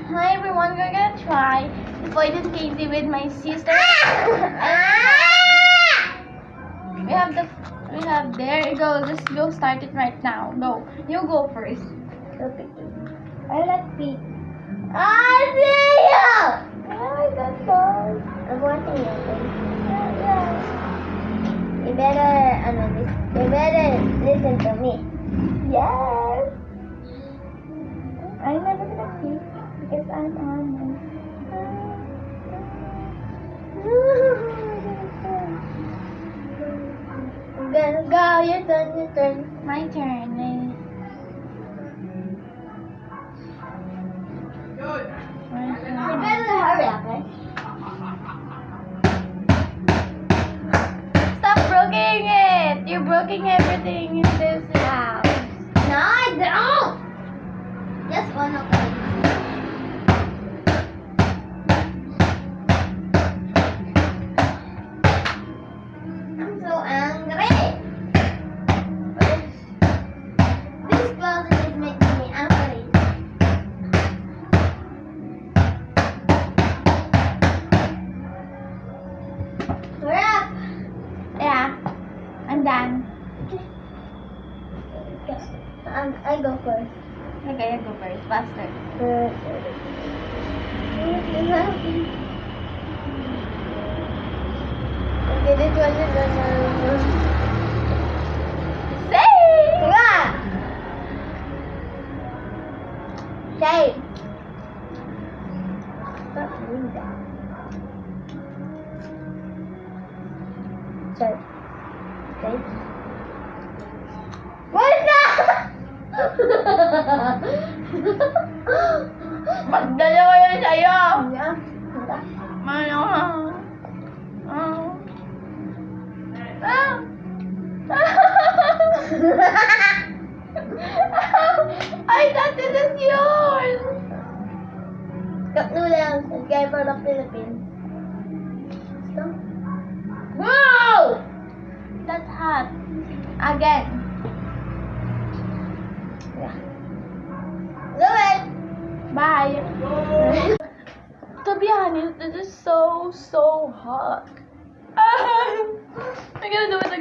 Hi everyone, we're gonna try the poison candy with my sister. we have there you go. Just go start it right now. Go. You go first. Go pick it. I like pick. I see you! Oh, that's good. I'm watching you. Yeah. You better listen to me. Yes. I'm never gonna pick because I'm on. Go, your turn. My turn. You better hurry up, eh? Stop broking it! You're broking everything in this house. No, I don't! Just one of them. I'm so angry! This closet is making me angry. Hurry up! Yeah, I'm done. I go first. Okay, I go first. Faster. Okay, this one is one. Say! Yeah! Say! Stop doing that. Sorry. Okay. What is that? Magdalawa yun sa'yo! Ano? I thought this is yours! Cup noodles, subscribe for the Philippines. Stop. Wow! That's hot. Again. Yeah. Do it! Bye! To be honest, this is so hot. I'm gonna do it again.